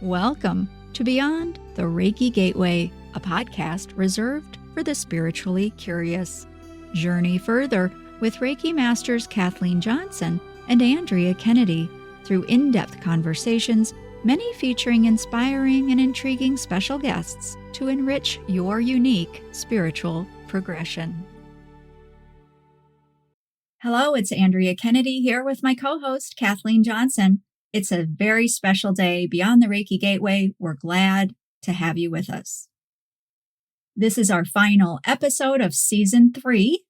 Welcome to Beyond the Reiki Gateway, a podcast reserved for the spiritually curious. Journey further with Reiki Masters Kathleen Johnson and Andrea Kennedy through in-depth conversations, many featuring inspiring and intriguing special guests to enrich your unique spiritual progression. Hello, it's Andrea Kennedy here with my co-host Kathleen Johnson. It's a very special day beyond the Reiki Gateway. We're glad to have you with us. This is our final episode of Season 3.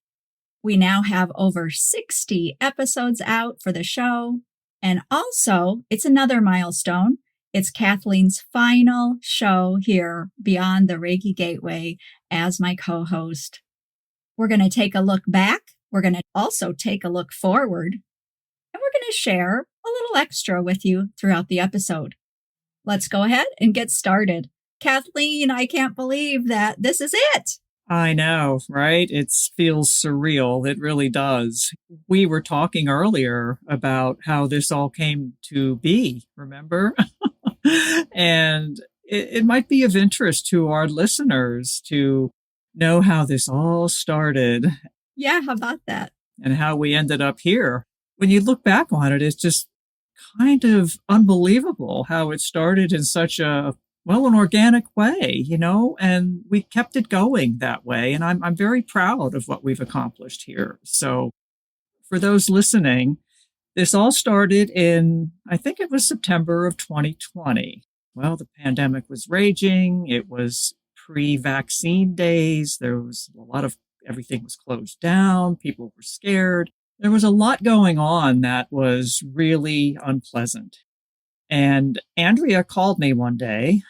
We now have over 60 episodes out for the show. And also, it's another milestone. It's Kathleen's final show here beyond the Reiki Gateway as my co-host. We're going to take a look back. We're going to also take a look forward. And we're going to share a little extra with you throughout the episode. Let's go ahead and get started. Kathleen, I can't believe that this is it. I know, right? It feels surreal. It really does. We were talking earlier about how this all came to be, remember? And it might be of interest to our listeners to know how this all started. Yeah, how about that? And how we ended up here. When you look back on it, it's just kind of unbelievable how it started in such an organic way, and we kept it going that way. And I'm very proud of what we've accomplished here. So for those listening, this all started in, I think it was September of 2020. Well, the pandemic was raging. It was pre-vaccine days. There was everything was closed down. People were scared. There was a lot going on that was really unpleasant. And Andrea called me one day,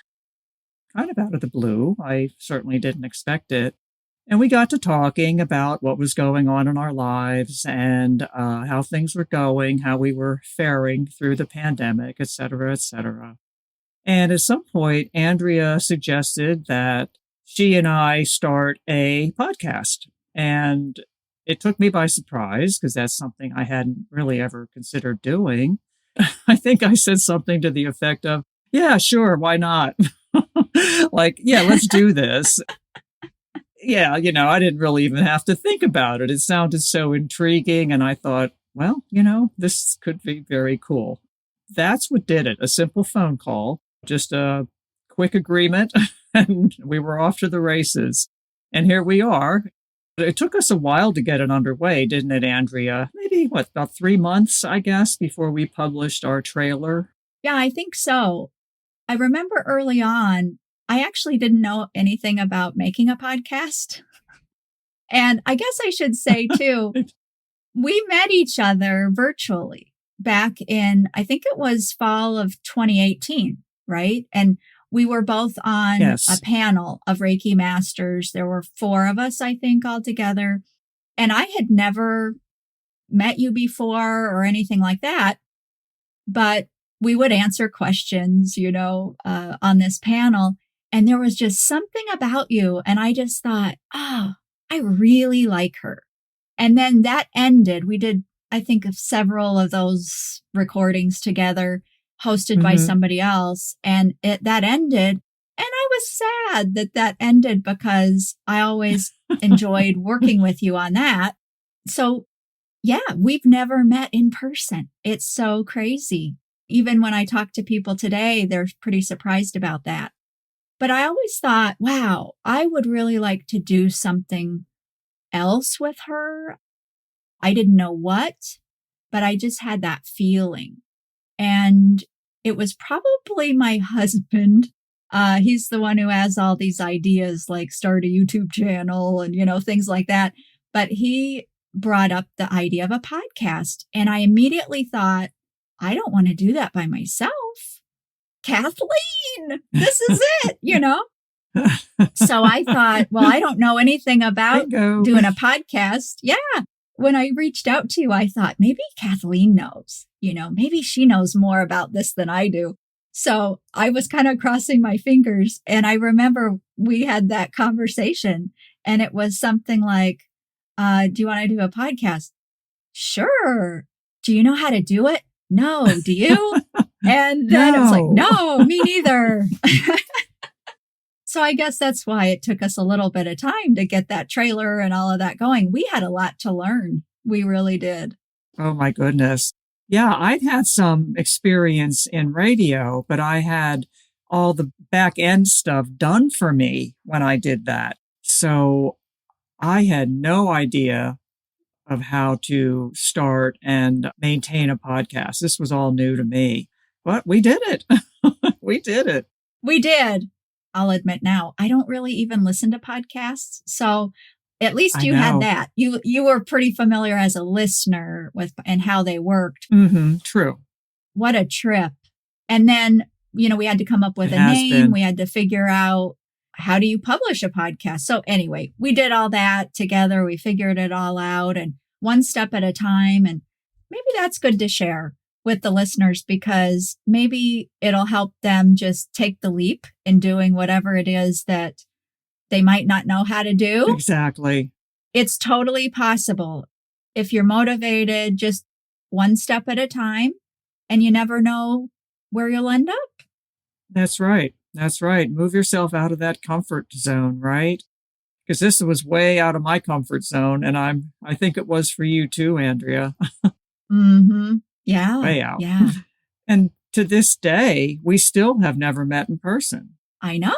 kind of out of the blue. I certainly didn't expect it. And we got to talking about what was going on in our lives and how things were going, how we were faring through the pandemic, et cetera, et cetera. And at some point, Andrea suggested that she and I start a podcast. And it took me by surprise because that's something I hadn't really ever considered doing. I think I said something to the effect of, yeah, sure, why not? Let's do this. Yeah, I didn't really even have to think about it. It sounded so intriguing. And I thought, well, this could be very cool. That's what did it. A simple phone call, just a quick agreement, and we were off to the races. And here we are. It took us a while to get it underway, didn't it, Andrea? Maybe, about 3 months, I guess, before we published our trailer? Yeah, I think so. I remember early on, I actually didn't know anything about making a podcast. And I guess I should say, too, we met each other virtually back in, I think it was fall of 2018, right? And we were both on a panel of Reiki Masters. There were 4 of us, I think, altogether. And I had never met you before or anything like that. But we would answer questions, on this panel. And there was just something about you. And I just thought, I really like her. And then that ended. We did, I think, several of those recordings together, hosted by somebody else. And that ended. And I was sad that ended because I always enjoyed working with you on that. So yeah, we've never met in person. It's so crazy. Even when I talk to people today, they're pretty surprised about that. But I always thought, wow, I would really like to do something else with her. I didn't know what, but I just had that feeling. And it was probably my husband. He's the one who has all these ideas, like start a YouTube channel and, things like that. But he brought up the idea of a podcast. And I immediately thought, I don't want to do that by myself. Kathleen, this is it, So I thought, well, I don't know anything about doing a podcast. Yeah. When I reached out to you, I thought maybe Kathleen knows, maybe she knows more about this than I do. So I was kind of crossing my fingers. And I remember we had that conversation and it was something like, do you want to do a podcast? Sure. Do you know how to do it? No. Do you? And then it was like, No. no, me neither. So I guess that's why it took us a little bit of time to get that trailer and all of that going. We had a lot to learn. We really did. Oh my goodness. Yeah, I'd had some experience in radio, but I had all the back end stuff done for me when I did that. So I had no idea of how to start and maintain a podcast. This was all new to me, but we did it. We did it. We did. I'll admit now, I don't really even listen to podcasts. So at least you had that. You were pretty familiar as a listener with and how they worked. Mm-hmm, true. What a trip. And then, we had to come up with a name. We had to figure out how do you publish a podcast? So anyway, we did all that together. We figured it all out and one step at a time. And maybe that's good to share with the listeners because maybe it'll help them just take the leap in doing whatever it is that they might not know how to do. Exactly. It's totally possible. If you're motivated, just one step at a time, and you never know where you'll end up. That's right. That's right. Move yourself out of that comfort zone, right? Because this was way out of my comfort zone. And I think it was for you too, Andrea. Mm-hmm. Yeah. Way out. Yeah. And to this day, we still have never met in person. I know.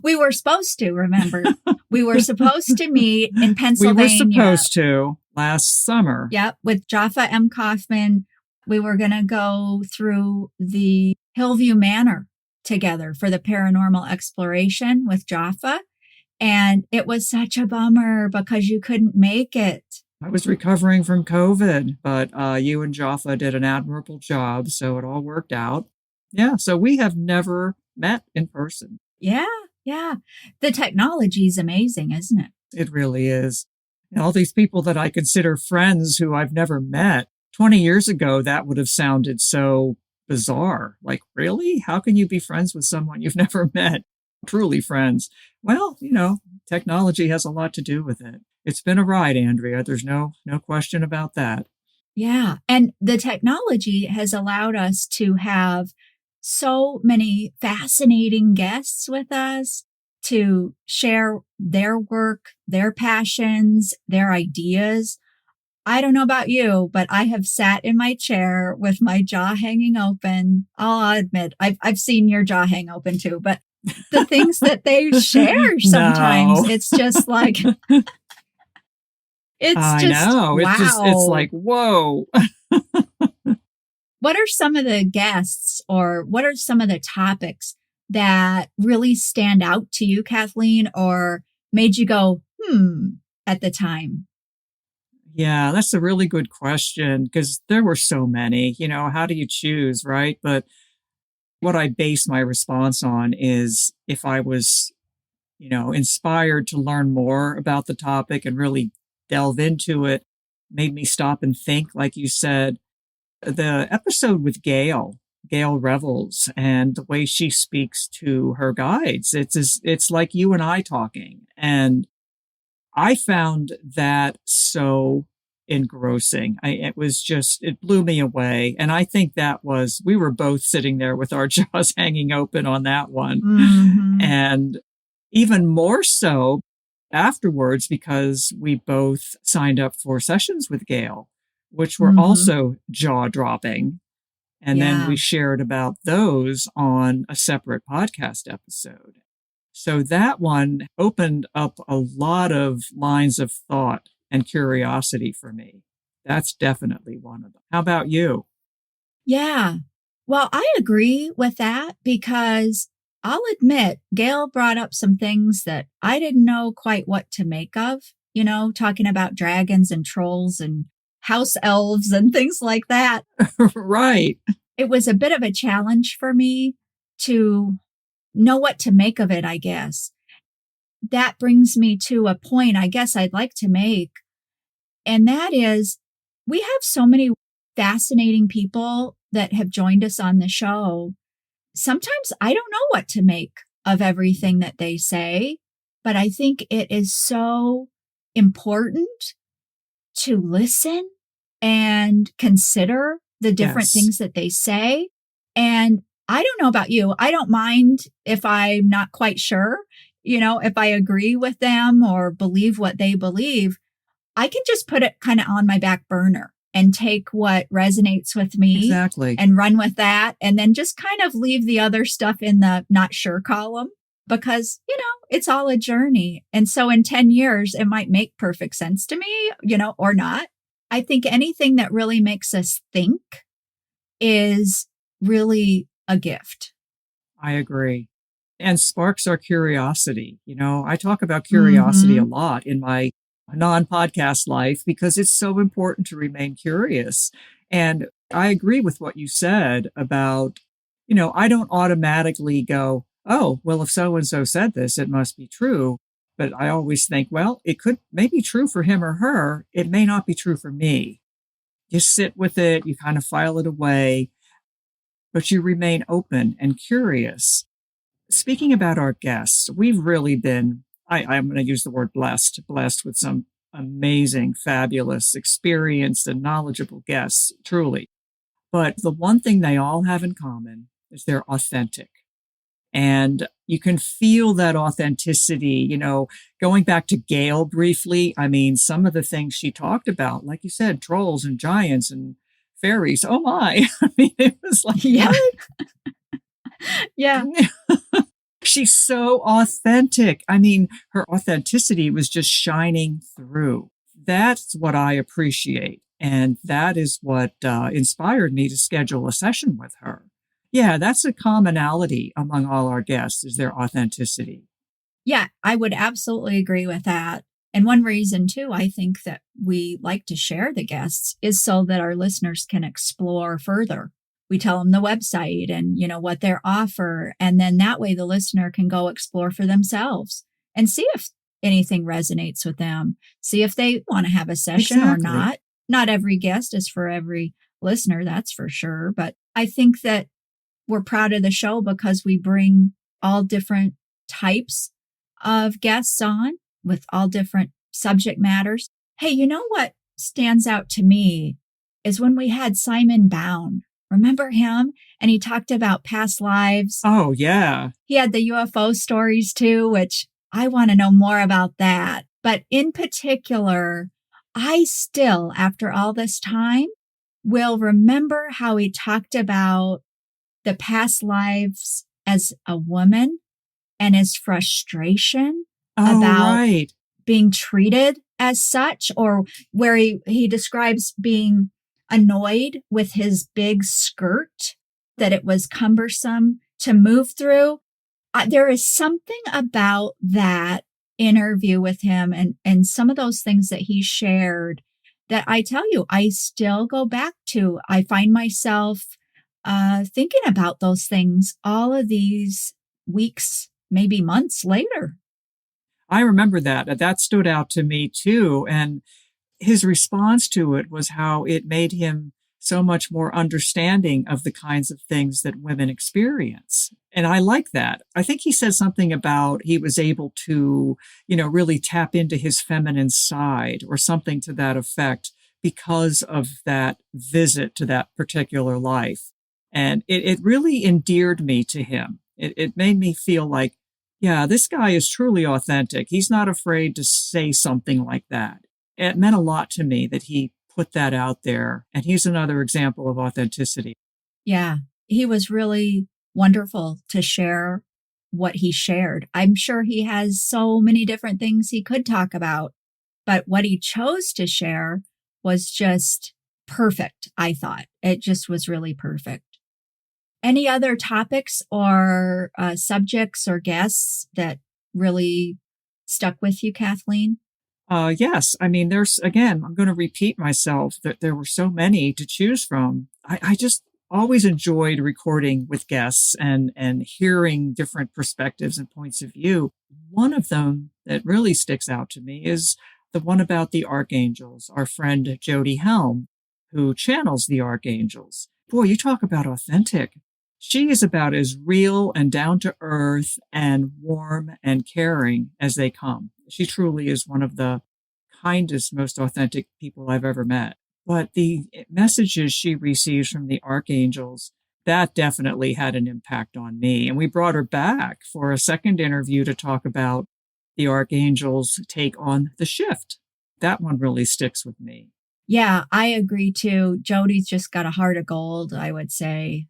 We were supposed to, remember? We were supposed to meet in Pennsylvania. We were supposed to last summer. Yep. With Jaffa M. Kaufman. We were going to go through the Hillview Manor together for the paranormal exploration with Jaffa. And it was such a bummer because you couldn't make it. I was recovering from COVID, but you and Jaffa did an admirable job. So it all worked out. Yeah. So we have never met in person. Yeah. Yeah. The technology is amazing, isn't it? It really is. And all these people that I consider friends who I've never met, 20 years ago, that would have sounded so bizarre. Like, really? How can you be friends with someone you've never met? Truly friends. Well, technology has a lot to do with it. It's been a ride, Andrea. There's no question about that. Yeah. And the technology has allowed us to have so many fascinating guests with us to share their work, their passions, their ideas. I don't know about you, but I have sat in my chair with my jaw hanging open. I'll admit, I've seen your jaw hang open too, but the things that they share sometimes, No. it's just like, I know. Wow. It's like, whoa. What are some of the guests or what are some of the topics that really stand out to you, Kathleen, or made you go, at the time? Yeah, that's a really good question because there were so many. How do you choose, right? But what I base my response on is if I was, inspired to learn more about the topic and really delve into it, made me stop and think, like you said. The episode with Gail Revels, and the way she speaks to her guides, it's like you and I talking. And I found that so engrossing. It blew me away. And I think we were both sitting there with our jaws hanging open on that one. Mm-hmm. And even more so afterwards, because we both signed up for sessions with Gail, which were also jaw dropping. And then we shared about those on a separate podcast episode. So that one opened up a lot of lines of thought and curiosity for me. That's definitely one of them. How about you? Yeah. Well, I agree with that because I'll admit Gail brought up some things that I didn't know quite what to make of, talking about dragons and trolls and house elves and things like that. Right. It was a bit of a challenge for me to know what to make of it, I guess. That brings me to a point I guess I'd like to make. And that is, we have so many fascinating people that have joined us on the show. Sometimes I don't know what to make of everything that they say, but I think it is so important to listen and consider the different things that they say. And I don't know about you. I don't mind if I'm not quite sure, if I agree with them or believe what they believe. I can just put it kind of on my back burner and take what resonates with me Exactly. and run with that. And then just kind of leave the other stuff in the not sure column because, it's all a journey. And so in 10 years, it might make perfect sense to me, or not. I think anything that really makes us think is really a gift. I agree. And sparks our curiosity. I talk about curiosity a lot in my non-podcast life because it's so important to remain curious. And I agree with what you said about, I don't automatically go, oh, well, if so-and-so said this, it must be true. But I always think, well, it could may be true for him or her. It may not be true for me. You sit with it, you kind of file it away, but you remain open and curious. Speaking about our guests, we've really been, I'm going to use the word blessed with some amazing, fabulous, experienced, and knowledgeable guests, truly. But the one thing they all have in common is they're authentic. And you can feel that authenticity, going back to Gail briefly. I mean, some of the things she talked about, like you said, trolls and giants and fairies. Oh my. I mean, it was like, Yeah. what? Yeah. She's so authentic. I mean, her authenticity was just shining through. That's what I appreciate. And that is what inspired me to schedule a session with her. Yeah, that's a commonality among all our guests is their authenticity. Yeah, I would absolutely agree with that. And one reason, too, I think that we like to share the guests is so that our listeners can explore further. We tell them the website and, what their offer. And then that way the listener can go explore for themselves and see if anything resonates with them. See if they want to have a session or not. Not every guest is for every listener, that's for sure. But I think that we're proud of the show because we bring all different types of guests on with all different subject matters. Hey, you know what stands out to me is when we had Simon Bound. Remember him? And he talked about past lives. Oh, yeah. He had the UFO stories too, which I want to know more about that. But in particular, I still, after all this time, will remember how he talked about the past lives as a woman and his frustration about being treated as such, or where he describes being annoyed with his big skirt, that it was cumbersome to move through. There is something about that interview with him and some of those things that he shared that I tell you, I still go back to. I find myself thinking about those things all of these weeks, maybe months later. I remember that. That stood out to me too. And his response to it was how it made him so much more understanding of the kinds of things that women experience. And I like that. I think he said something about he was able to, really tap into his feminine side or something to that effect because of that visit to that particular life. And it really endeared me to him. It made me feel like, yeah, this guy is truly authentic. He's not afraid to say something like that. It meant a lot to me that he put that out there. And he's another example of authenticity. Yeah, he was really wonderful to share what he shared. I'm sure he has so many different things he could talk about, but what he chose to share was just perfect, I thought. It just was really perfect. Any other topics or subjects or guests that really stuck with you, Kathleen? Yes. I mean, I'm going to repeat myself that there were so many to choose from. I just always enjoyed recording with guests and hearing different perspectives and points of view. One of them that really sticks out to me is the one about the archangels, our friend Jody Helm, who channels the archangels. Boy, you talk about authentic. She is about as real and down to earth and warm and caring as they come. She truly is one of the kindest, most authentic people I've ever met. But the messages she receives from the archangels, that definitely had an impact on me. And we brought her back for a second interview to talk about the Archangel's take on the shift. That one really sticks with me. Yeah, I agree too. Jody's just got a heart of gold, I would say.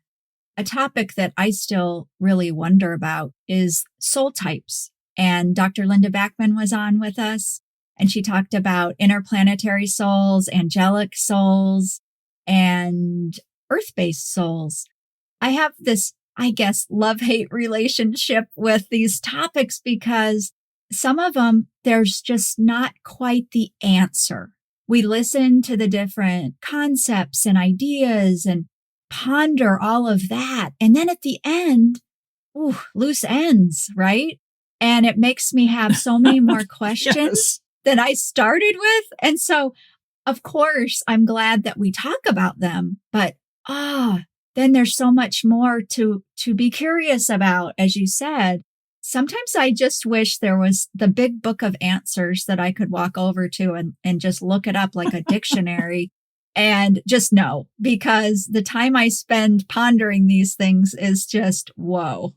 A topic that I still really wonder about is soul types. And Dr. Linda Backman was on with us, and she talked about interplanetary souls, angelic souls, and earth-based souls. I have this, I guess, love-hate relationship with these topics because some of them, there's just not quite the answer. We listen to the different concepts and ideas and ponder all of that. And then at the end, loose ends, right? And it makes me have so many more questions Yes. than I started with. And so, of course, I'm glad that we talk about them, but then there's so much more to be curious about, as you said. Sometimes I just wish there was the big book of answers that I could walk over to and just look it up like a dictionary and just know, because the time I spend pondering these things is just, whoa.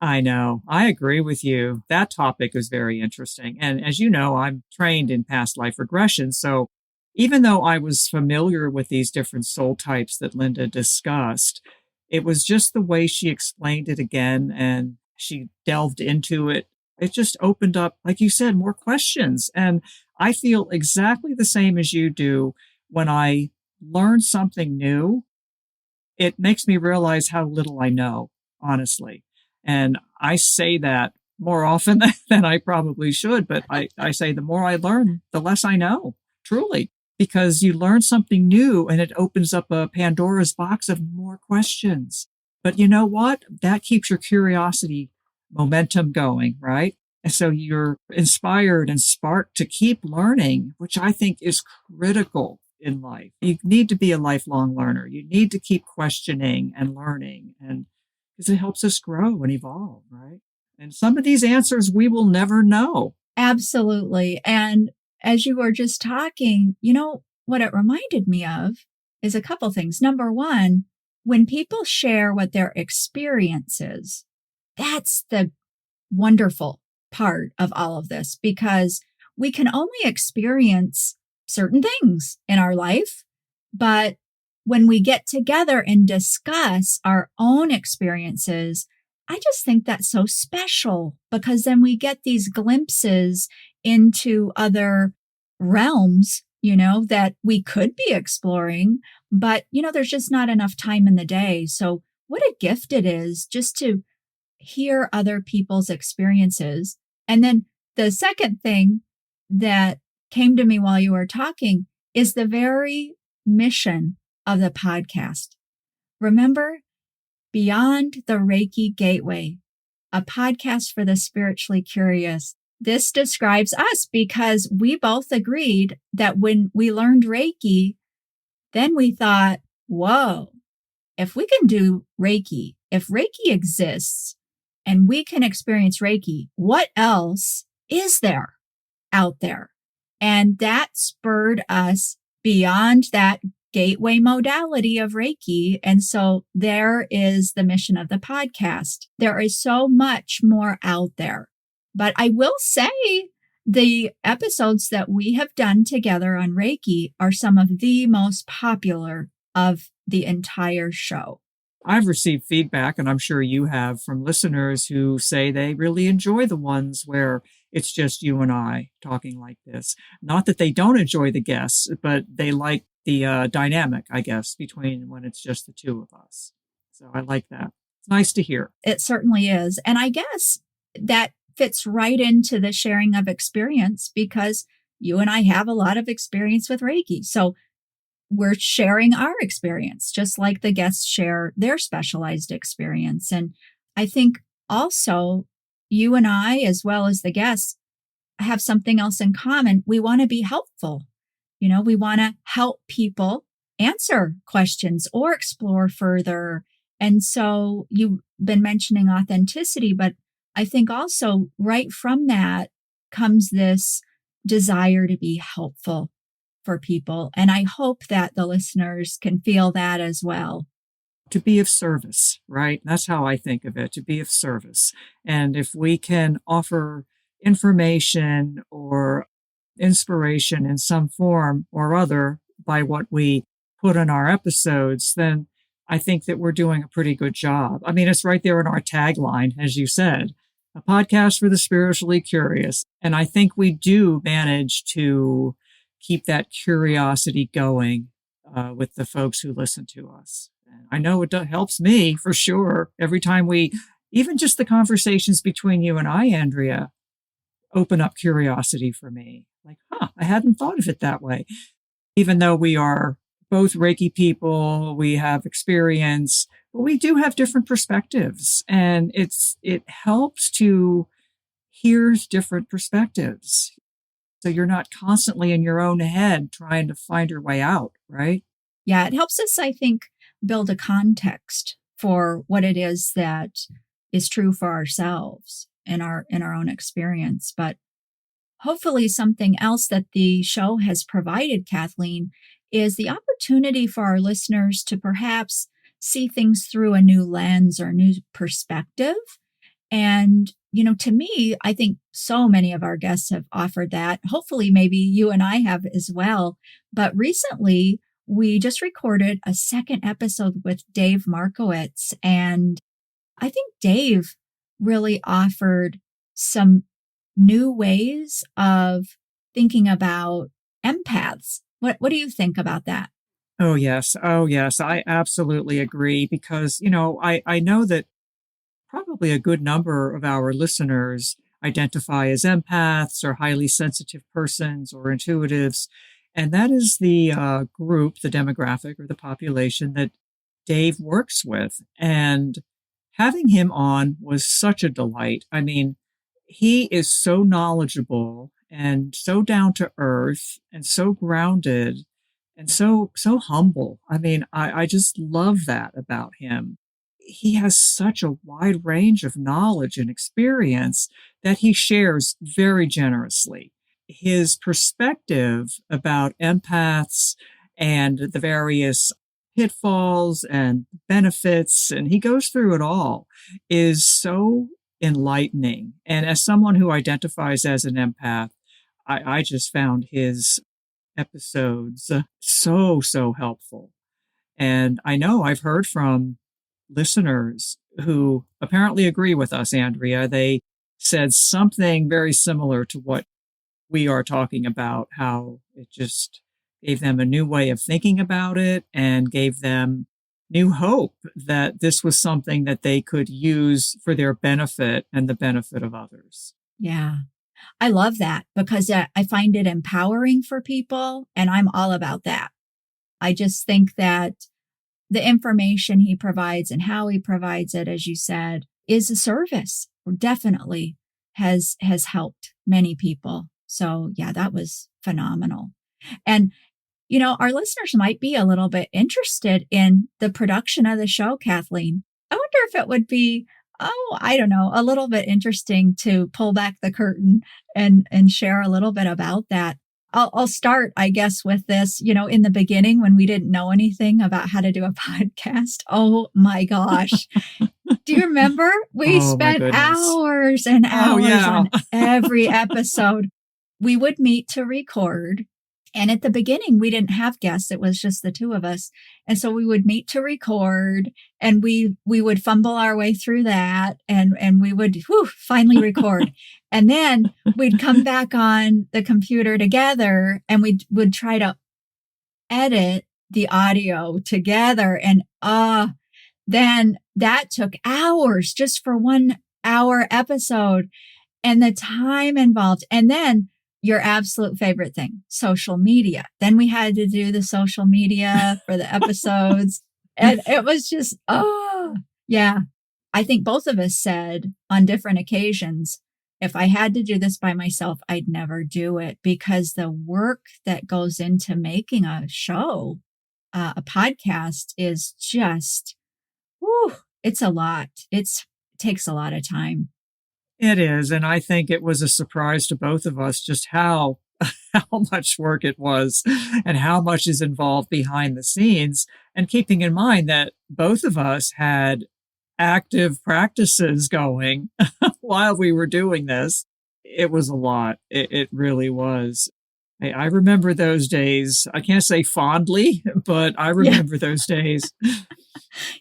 I know. I agree with you. That topic is very interesting. And as you know, I'm trained in past life regression. So even though I was familiar with these different soul types that Linda discussed, it was just the way she explained it again and she delved into it. It just opened up, like you said, more questions. And I feel exactly the same as you do when I learn something new. It makes me realize how little I know, honestly. And I say that more often than I probably should, but I say the more I learn, the less I know, truly, because you learn something new and it opens up a Pandora's box of more questions. But you know what? That keeps your curiosity momentum going, right? And so you're inspired and sparked to keep learning, which I think is critical in life. You need to be a lifelong learner. You need to keep questioning and learning, and because it helps us grow and evolve, right? And some of these answers we will never know. Absolutely. And as you were just talking, what it reminded me of is a couple things. Number one, when people share what their experience is, that's the wonderful part of all of this, because we can only experience certain things in our life. But when we get together and discuss our own experiences, I just think that's so special, because then we get these glimpses into other realms, that we could be exploring, but, there's just not enough time in the day. So what a gift it is just to hear other people's experiences. And then the second thing that came to me while you were talking is the very mission of the podcast. Remember, Beyond the Reiki Gateway, a podcast for the spiritually curious. This describes us because we both agreed that when we learned Reiki, then we thought, whoa, if we can do Reiki, if Reiki exists and we can experience Reiki, what else is there out there? And that spurred us beyond that gateway modality of Reiki. And so there is the mission of the podcast. There is so much more out there. But I will say the episodes that we have done together on Reiki are some of the most popular of the entire show. I've received feedback, and I'm sure you have, from listeners who say they really enjoy the ones where it's just you and I talking like this. Not that they don't enjoy the guests, but they like the dynamic, I guess, between when it's just the two of us. So I like that. It's nice to hear. It certainly is. And I guess that fits right into the sharing of experience, because you and I have a lot of experience with Reiki. So we're sharing our experience, just like the guests share their specialized experience. And I think also you and I, as well as the guests, have something else in common. We want to be helpful. We want to help people answer questions or explore further. And so you've been mentioning authenticity, but I think also right from that comes this desire to be helpful for people. And I hope that the listeners can feel that as well. to be of service, right? That's how I think of it, to be of service. And if we can offer information or inspiration in some form or other by what we put in our episodes, then I think that we're doing a pretty good job. I mean, it's right there in our tagline, as you said, a podcast for the spiritually curious. And I think we do manage to keep that curiosity going with the folks who listen to us. And I know it helps me for sure. Every time even just the conversations between you and I, Andrea, open up curiosity for me. Like, I hadn't thought of it that way. Even though we are both Reiki people, we have experience, but we do have different perspectives. And it helps to hear different perspectives. So you're not constantly in your own head trying to find your way out, right? Yeah, it helps us, I think, build a context for what it is that is true for ourselves in our own experience. But hopefully something else that the show has provided, Kathleen, is the opportunity for our listeners to perhaps see things through a new lens or new perspective. And, to me, I think so many of our guests have offered that. Hopefully, maybe you and I have as well. But recently, we just recorded a second episode with Dave Markowitz. And I think Dave really offered some new ways of thinking about empaths. What do you think about that? Oh, yes. Oh, yes. I absolutely agree because, I know that probably a good number of our listeners identify as empaths or highly sensitive persons or intuitives. And that is the group, the demographic or the population that Dave works with. And having him on was such a delight. I mean, he is so knowledgeable and so down to earth and so grounded and so humble. I mean, I just love that about him. He has such a wide range of knowledge and experience that he shares very generously. His perspective about empaths and the various pitfalls and benefits, and he goes through it all, is so enlightening. And as someone who identifies as an empath, I just found his episodes so helpful. And I know I've heard from listeners who apparently agree with us, Andrea. They said something very similar to what we are talking about, how it just gave them a new way of thinking about it and gave them new hope that this was something that they could use for their benefit and the benefit of others. Yeah. I love that because I find it empowering for people, and I'm all about that. I just think that the information he provides and how he provides it, as you said, is a service. Definitely has helped many people. So yeah, that was phenomenal. And our listeners might be a little bit interested in the production of the show, Kathleen. I wonder if it would be, I don't know, a little bit interesting to pull back the curtain and share a little bit about that. I'll start, I guess, with this, in the beginning when we didn't know anything about how to do a podcast. Oh my gosh. Do you remember? We spent hours and hours on every episode. We would meet to record. And at the beginning, we didn't have guests. It was just the two of us. And so we would meet to record and we would fumble our way through that and we would finally record. And then we'd come back on the computer together and we would try to edit the audio together. And then that took hours just for 1 hour episode and the time involved. And then your absolute favorite thing, social media. Then we had to do the social media for the episodes. And it was just, yeah. I think both of us said on different occasions, if I had to do this by myself, I'd never do it because the work that goes into making a show, a podcast is just, it's a lot. It takes a lot of time. It is. And I think it was a surprise to both of us just how how much work it was and how much is involved behind the scenes. And keeping in mind that both of us had active practices going while we were doing this, it was a lot. It really was. I remember those days. I can't say fondly, but I Yeah. remember those days.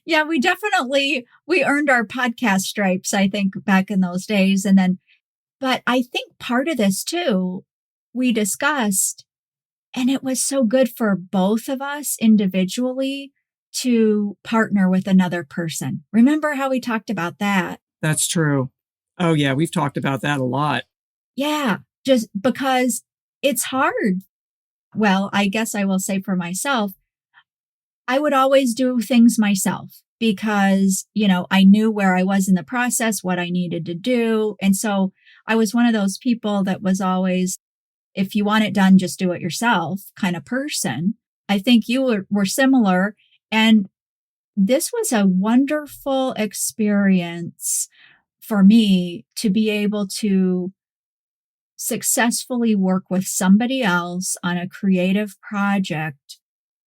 Yeah, we earned our podcast stripes, I think, back in those days. But I think part of this too, we discussed, and it was so good for both of us individually to partner with another person. Remember how we talked about that? That's true. Oh, yeah, we've talked about that a lot. Yeah, just because it's hard. Well, I guess I will say for myself, I would always do things myself because, I knew where I was in the process, what I needed to do. And so I was one of those people that was always, if you want it done, just do it yourself kind of person. I think you were similar. And this was a wonderful experience for me to be able to successfully work with somebody else on a creative project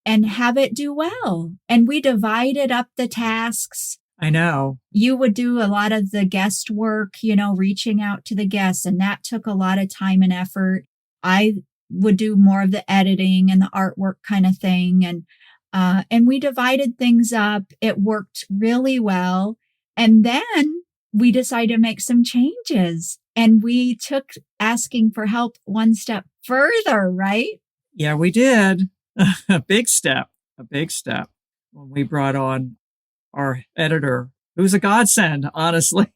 and have it do well. And we divided up the tasks. I know. You would do a lot of the guest work, reaching out to the guests, and that took a lot of time and effort. I would do more of the editing and the artwork kind of thing. And we divided things up. It worked really well. And then we decided to make some changes, and we took asking for help one step further, right? Yeah, we did. A big step, when we brought on our editor, who's a godsend, honestly.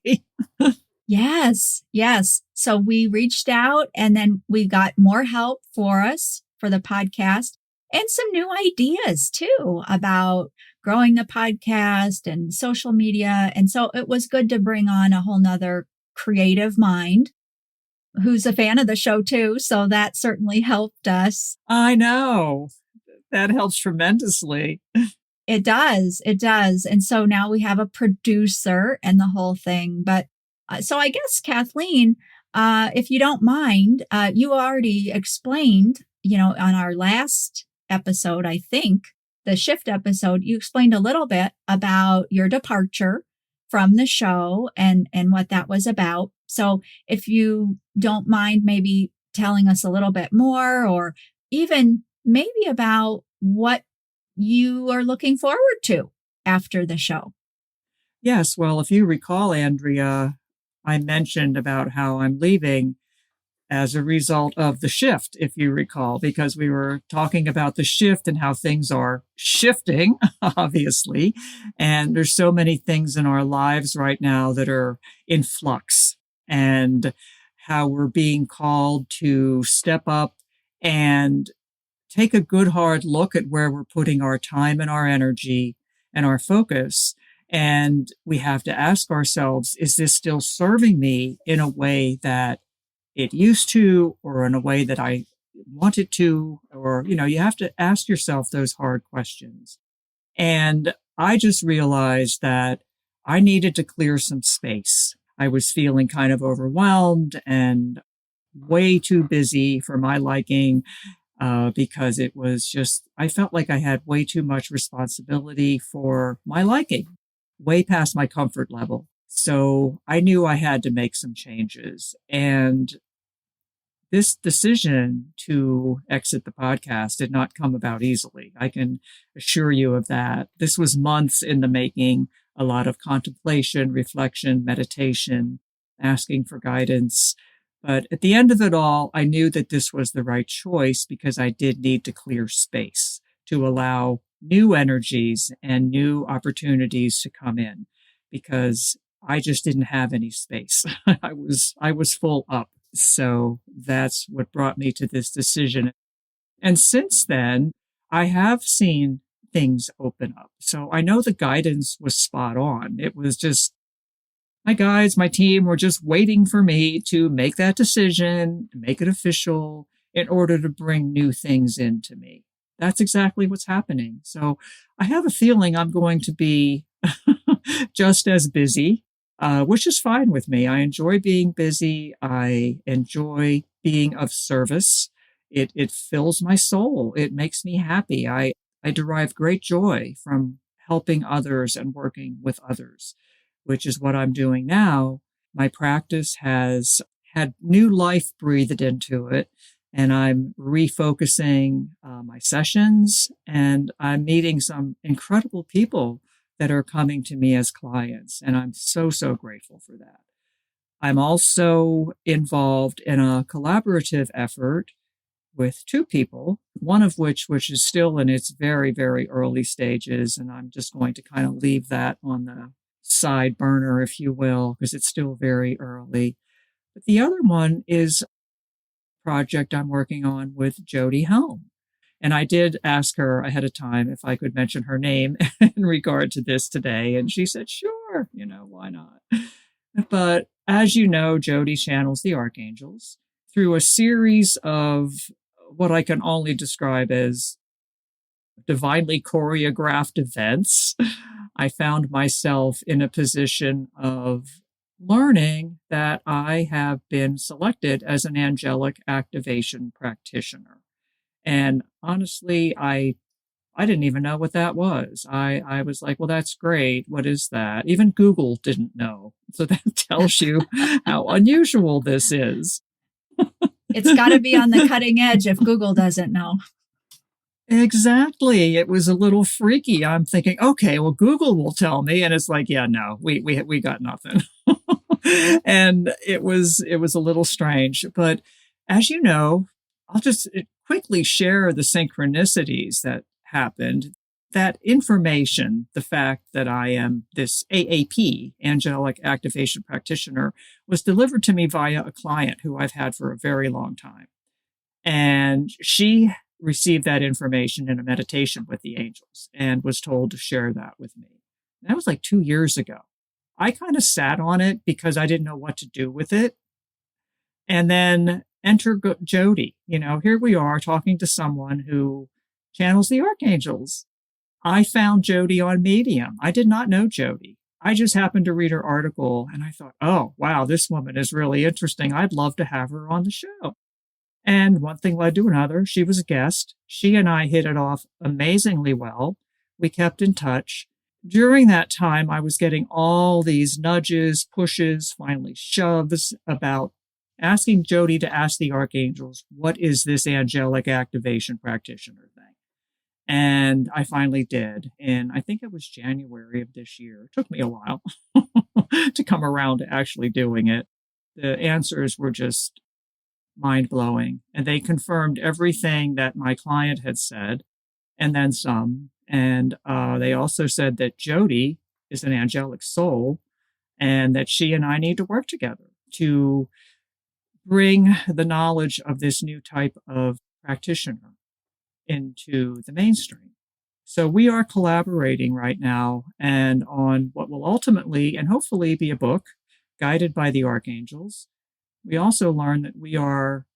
Yes, yes. So we reached out, and then we got more help for us for the podcast and some new ideas too about growing the podcast and social media. And so it was good to bring on a whole nother creative mind who's a fan of the show too. So that certainly helped us. I know. That helps tremendously. It does. It does. And so now we have a producer and the whole thing. But so I guess, Kathleen, if you don't mind, you already explained, on our last episode, I think, the shift episode, you explained a little bit about your departure from the show and what that was about. So if you don't mind maybe telling us a little bit more, or even maybe about what you are looking forward to after the show. Yes. Well, if you recall, Andrea, I mentioned about how I'm leaving as a result of the shift, if you recall, because we were talking about the shift and how things are shifting, obviously. And there's so many things in our lives right now that are in flux, and how we're being called to step up and take a good hard look at where we're putting our time and our energy and our focus. And we have to ask ourselves, is this still serving me in a way that it used to, or in a way that I want it to? Or, you have to ask yourself those hard questions. And I just realized that I needed to clear some space. I was feeling kind of overwhelmed and way too busy for my liking. Because it was just, I felt like I had way too much responsibility for my liking, way past my comfort level. So I knew I had to make some changes. And this decision to exit the podcast did not come about easily. I can assure you of that. This was months in the making, a lot of contemplation, reflection, meditation, asking for guidance. But at the end of it all, I knew that this was the right choice because I did need to clear space to allow new energies and new opportunities to come in, because I just didn't have any space. I was full up. So that's what brought me to this decision. And since then, I have seen things open up. So I know the guidance was spot on. It was just, my guides, my team were just waiting for me to make that decision, make it official, in order to bring new things into me. That's exactly what's happening. So I have a feeling I'm going to be just as busy, which is fine with me. I enjoy being busy. I enjoy being of service. It fills my soul. It makes me happy. I derive great joy from helping others and working with others, which is what I'm doing now. My practice has had new life breathed into it, and I'm refocusing my sessions, and I'm meeting some incredible people that are coming to me as clients, and I'm so, so grateful for that. I'm also involved in a collaborative effort with two people, one of which is still in its very, very early stages. And I'm just going to kind of leave that on the side burner, if you will, because it's still very early. But the other one is a project I'm working on with Jody Helm. And I did ask her ahead of time if I could mention her name in regard to this today. And she said, sure, why not? But as you know, Jody channels the archangels through a series of what I can only describe as divinely choreographed events. I found myself in a position of learning that I have been selected as an angelic activation practitioner. And honestly, I didn't even know what that was. I was like, well, that's great. What is that? Even Google didn't know. So that tells you how unusual this is. It's got to be on the cutting edge if Google doesn't know. Exactly. It was a little freaky. I'm thinking, okay, well, Google will tell me. And it's like, yeah, no, we got nothing. And it was a little strange. But as you know, I'll just quickly share the synchronicities that happened. That information, the fact that I am this AAP, Angelic Activation Practitioner, was delivered to me via a client who I've had for a very long time. And she received that information in a meditation with the angels and was told to share that with me. That was like 2 years ago. I kind of sat on it because I didn't know what to do with it. And then enter Jody. Here we are talking to someone who channels the archangels. I found Jody on Medium. I did not know Jody. I just happened to read her article and I thought, oh, wow, this woman is really interesting. I'd love to have her on the show. And one thing led to another. She was a guest. She and I hit it off amazingly well. We kept in touch. During that time, I was getting all these nudges, pushes, finally shoves about asking Jody to ask the archangels, what is this angelic activation practitioner thing? And I finally did. And I think it was January of this year. It took me a while to come around to actually doing it. The answers were just mind-blowing. And they confirmed everything that my client had said, and then some. And they also said that Jody is an angelic soul and that she and I need to work together to bring the knowledge of this new type of practitioner into the mainstream. So we are collaborating right now and on what will ultimately and hopefully be a book guided by the archangels. We also learn that we are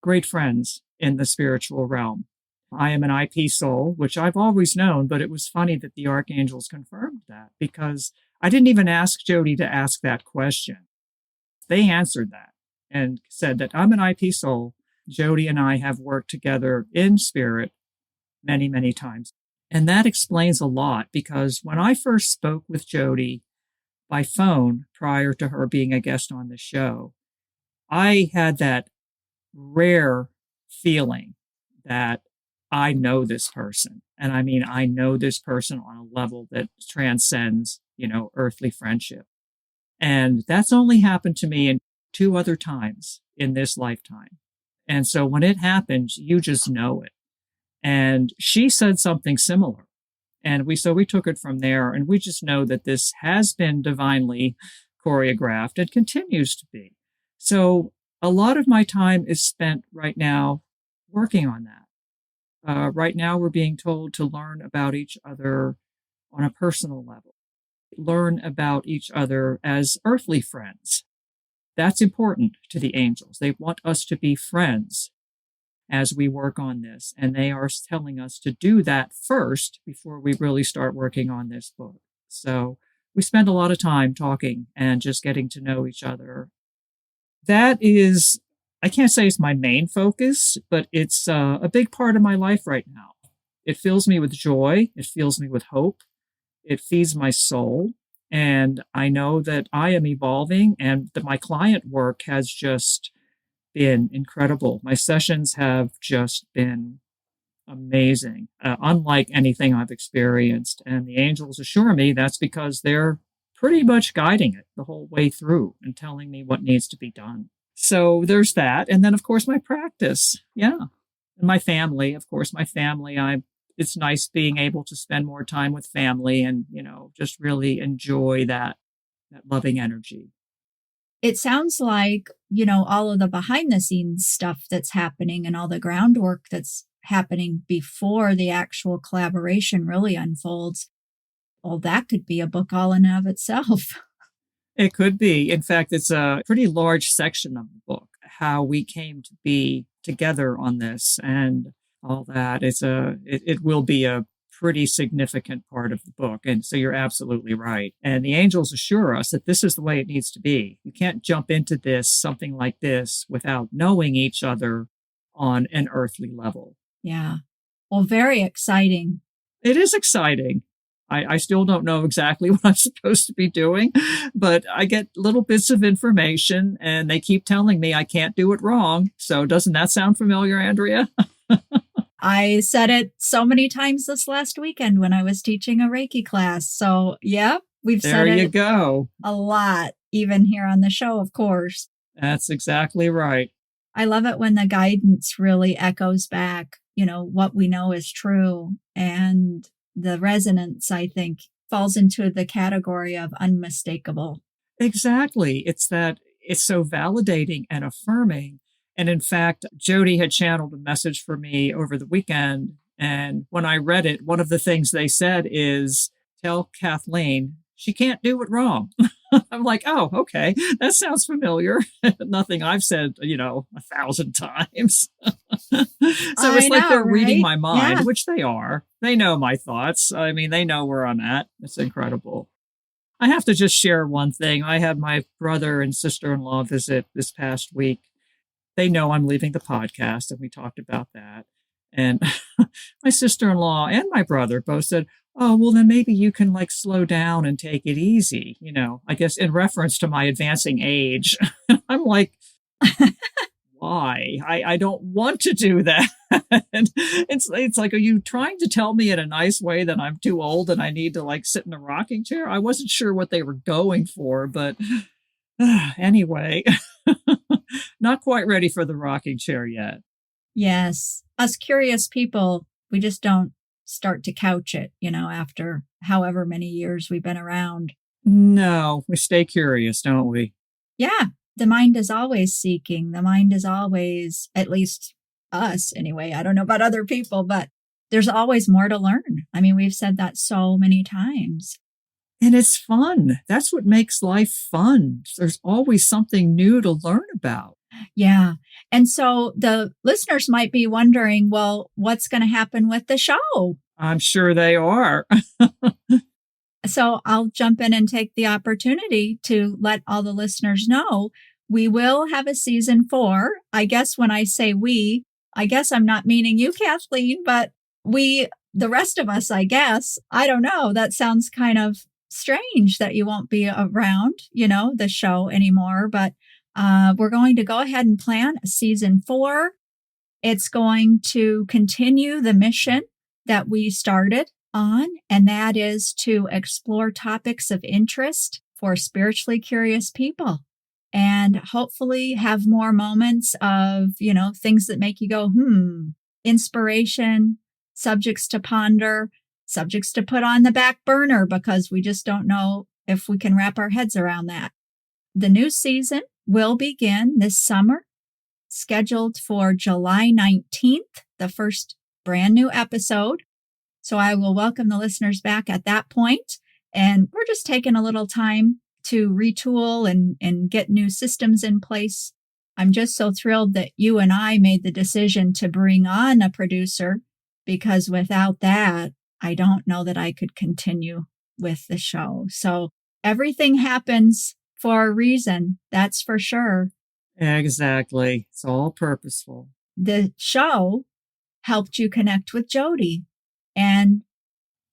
great friends in the spiritual realm. I am an IP soul, which I've always known, but it was funny that the archangels confirmed that because I didn't even ask Jody to ask that question. They answered that and said that I'm an IP soul. Jody and I have worked together in spirit many, many times. And that explains a lot because when I first spoke with Jody by phone prior to her being a guest on the show, I had that rare feeling that I know this person. And I mean, I know this person on a level that transcends, earthly friendship. And that's only happened to me in 2 other times in this lifetime. And so when it happens, you just know it. And she said something similar. And we took it from there. And we just know that this has been divinely choreographed and continues to be. So a lot of my time is spent right now working on that. Right now, we're being told to learn about each other on a personal level, learn about each other as earthly friends. That's important to the angels. They want us to be friends as we work on this. And they are telling us to do that first before we really start working on this book. So we spend a lot of time talking and just getting to know each other. That is I can't say it's my main focus, but it's a big part of my life right now. It fills me with joy. It fills me with hope. It feeds my soul. And I know that I am evolving and that my client work has just been incredible. My sessions have just been amazing, unlike anything I've experienced. And the angels assure me that's because they're pretty much guiding it the whole way through and telling me what needs to be done. So there's that. And then, of course, my practice. Yeah. And my family, of course, it's nice being able to spend more time with family and, just really enjoy that loving energy. It sounds like, all of the behind the scenes stuff that's happening and all the groundwork that's happening before the actual collaboration really unfolds. Well, that could be a book all in and of itself. It could be. In fact, it's a pretty large section of the book, how we came to be together on this and all that. It will be a pretty significant part of the book. And so you're absolutely right. And the angels assure us that this is the way it needs to be. You can't jump into something like this, without knowing each other on an earthly level. Yeah. Well, very exciting. It is exciting. I still don't know exactly what I'm supposed to be doing, but I get little bits of information and they keep telling me I can't do it wrong. So doesn't that sound familiar, Andrea? I said it so many times this last weekend when I was teaching a Reiki class. So, yeah, we've said it. There you go. A lot, even here on the show, of course. That's exactly right. I love it when the guidance really echoes back, what we know is true. And the resonance, I think, falls into the category of unmistakable. Exactly. It's so validating and affirming. And in fact, Jody had channeled a message for me over the weekend. And when I read it, one of the things they said is, tell Kathleen she can't do it wrong. I'm like, oh, okay. That sounds familiar. Nothing I've said, 1,000 times. So it's like they're reading my mind, which they are. They know my thoughts. I mean, they know where I'm at. It's incredible. I have to just share one thing. I had my brother and sister-in-law visit this past week. They know I'm leaving the podcast, and we talked about that. And my sister-in-law and my brother both said, oh, well, then maybe you can slow down and take it easy, I guess in reference to my advancing age. I'm like, why? I don't want to do that. And it's like, are you trying to tell me in a nice way that I'm too old and I need to sit in a rocking chair? I wasn't sure what they were going for, but anyway, not quite ready for the rocking chair yet. Yes. Us curious people, we just don't start to couch it, after however many years we've been around. No, we stay curious, don't we? Yeah. The mind is always seeking. The mind is always, at least us anyway. I don't know about other people, but there's always more to learn. I mean, we've said that so many times. And it's fun. That's what makes life fun. There's always something new to learn about. Yeah. And so the listeners might be wondering, well, what's going to happen with the show? I'm sure they are. So I'll jump in and take the opportunity to let all the listeners know we will have a season 4. I guess when I say we, I guess I'm not meaning you, Kathleen, but we, the rest of us, I guess. I don't know. That sounds kind of strange that you won't be around, the show anymore. But we're going to go ahead and plan a season 4. It's going to continue the mission that we started on, and that is to explore topics of interest for spiritually curious people and hopefully have more moments of, things that make you go, inspiration, subjects to ponder, subjects to put on the back burner because we just don't know if we can wrap our heads around that. The new season will begin this summer, scheduled for July 19th, the first brand new episode. So I will welcome the listeners back at that point. And we're just taking a little time to retool and get new systems in place. I'm just so thrilled that you and I made the decision to bring on a producer, because without that, I don't know that I could continue with the show. So everything happens for a reason. That's for sure. Exactly. It's all purposeful. The show helped you connect with Jody, and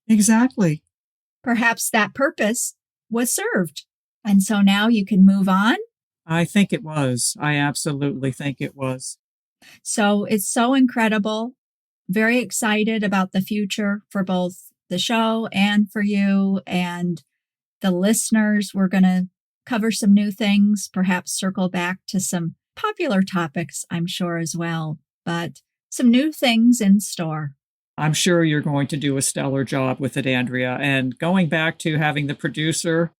Exactly. perhaps that purpose was served. And so now you can move on. I think it was. I absolutely think it was. So it's so incredible. Very excited about the future for both the show and for you and the listeners. We're going to cover some new things, perhaps circle back to some popular topics, I'm sure, as well, but some new things in store. I'm sure you're going to do a stellar job with it, Andrea. And going back to having the producer,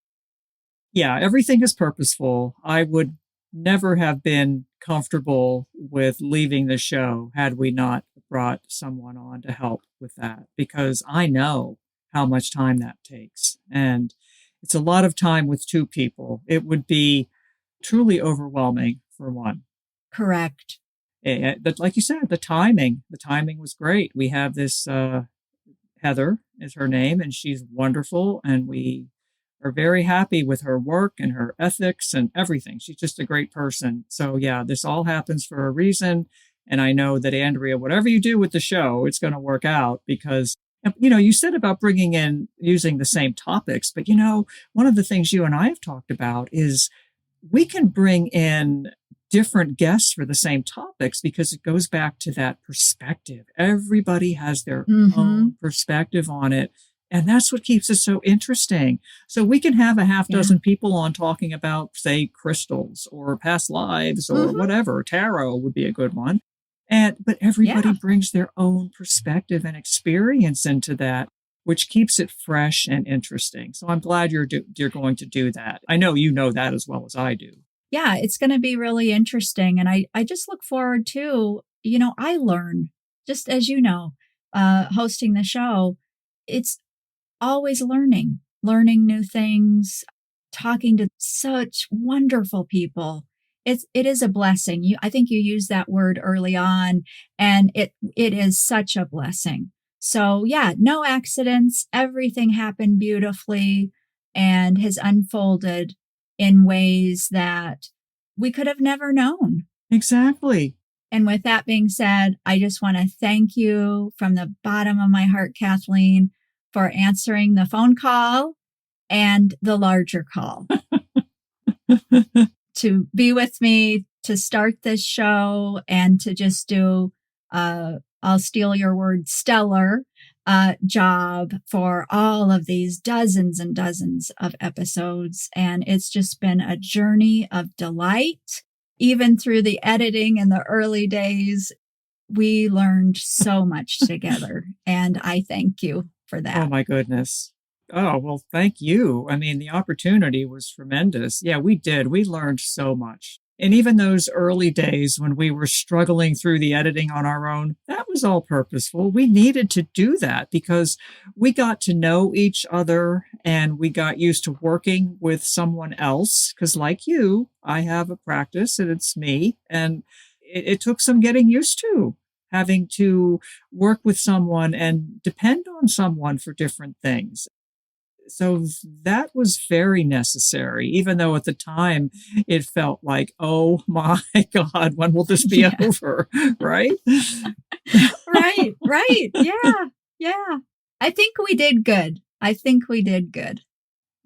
yeah, everything is purposeful. I would never have been comfortable with leaving the show had we not brought someone on to help with that, because I know how much time that takes. And it's a lot of time with two people. It would be truly overwhelming for one. Correct. But like you said, the timing was great. We have this Heather is her name, and she's wonderful, and we are very happy with her work and her ethics and everything. She's just a great person. So yeah, this all happens for a reason. And I know that Andrea, whatever you do with the show, it's going to work out because, you said about bringing in using the same topics, but one of the things you and I have talked about is we can bring in different guests for the same topics because it goes back to that perspective. Everybody has their own perspective on it. And that's what keeps it so interesting. So we can have a half dozen people on talking about, say, crystals or past lives or whatever. Tarot would be a good one. But everybody brings their own perspective and experience into that, which keeps it fresh and interesting. So I'm glad you're going to do that. I know you know that as well as I do. Yeah, it's going to be really interesting. And I just look forward to, I learn, just as hosting the show, it's always learning new things, talking to such wonderful people. It is a blessing. I think you used that word early on, and it is such a blessing. So yeah, no accidents. Everything happened beautifully and has unfolded in ways that we could have never known. Exactly. And with that being said, I just want to thank you from the bottom of my heart, Kathleen, for answering the phone call and the larger call to be with me, to start this show, and to just do, I'll steal your word, stellar job for all of these dozens and dozens of episodes. And it's just been a journey of delight. Even through the editing in the early days, we learned so much together. And I thank you for that. Oh, my goodness. Oh, well, thank you. I mean, the opportunity was tremendous. Yeah, we did. We learned so much. And even those early days when we were struggling through the editing on our own, that was all purposeful. We needed to do that because we got to know each other and we got used to working with someone else. Because like you, I have a practice and it's me. And it took some getting used to having to work with someone and depend on someone for different things. So that was very necessary, even though at the time it felt like, oh my God, when will this be over? Right? Right. Yeah. I think we did good.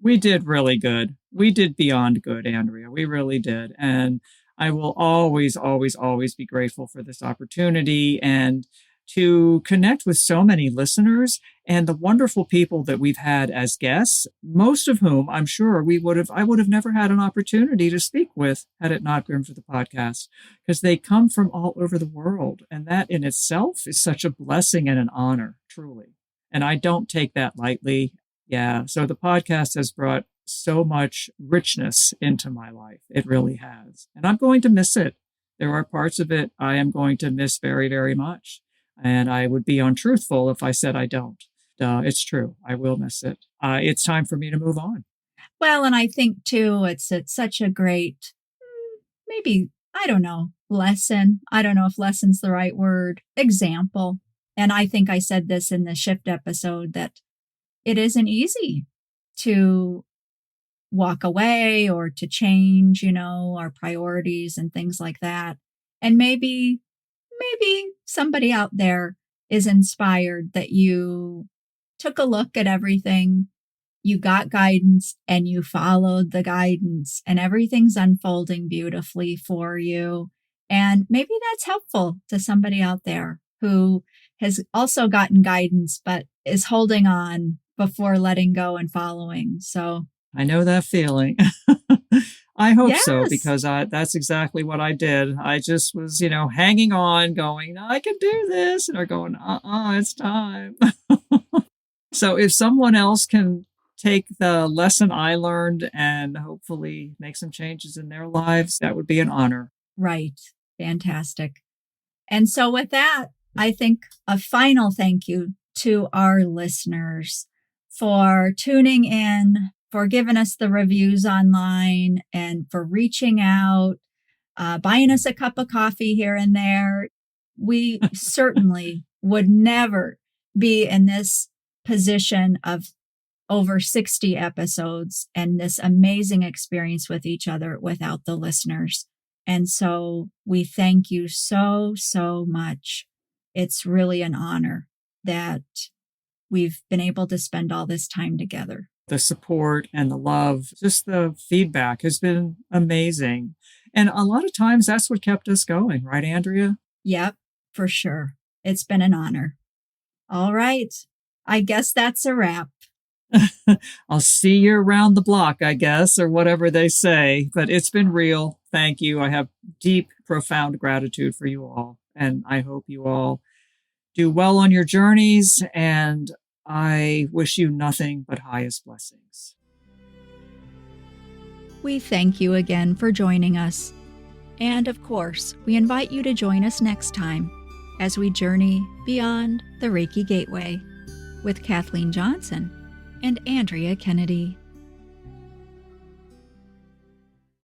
We did really good. We did beyond good, Andrea. We really did. And I will always, always, always be grateful for this opportunity and to connect with so many listeners and the wonderful people that we've had as guests, most of whom I'm sure I would have never had an opportunity to speak with had it not been for the podcast, because they come from all over the world. And that in itself is such a blessing and an honor, truly. And I don't take that lightly. Yeah. So the podcast has brought so much richness into my life. It really has. And I'm going to miss it. There are parts of it I am going to miss very, very much. And I would be untruthful if I said I don't. It's true. I will miss it. It's time for me to move on. Well, and I think too, it's such a great, maybe, I don't know, lesson. I don't know if lesson's the right word. Example. And I think I said this in the shift episode that it isn't easy to walk away or to change, our priorities and things like that. And maybe somebody out there is inspired that you took a look at everything, you got guidance, and you followed the guidance, and everything's unfolding beautifully for you. And maybe that's helpful to somebody out there who has also gotten guidance, but is holding on before letting go and following. So I know that feeling. I hope so, yes, because that's exactly what I did. I just was, hanging on, going, I can do this. And they're going, it's time. So if someone else can take the lesson I learned and hopefully make some changes in their lives, that would be an honor. right. Fantastic. And so with that, I think a final thank you to our listeners for tuning in, for giving us the reviews online, and for reaching out, buying us a cup of coffee here and there. We certainly would never be in this position of over 60 episodes and this amazing experience with each other without the listeners. And so we thank you so, so much. It's really an honor that we've been able to spend all this time together. The support and the love, just the feedback has been amazing. And a lot of times that's what kept us going, right, Andrea? Yep, for sure. It's been an honor. All right. I guess that's a wrap. I'll see you around the block, I guess, or whatever they say. But it's been real. Thank you. I have deep, profound gratitude for you all. And I hope you all do well on your journeys. And I wish you nothing but highest blessings. We thank you again for joining us. And of course, we invite you to join us next time as we journey beyond the Reiki Gateway with Kathleen Johnson and Andrea Kennedy.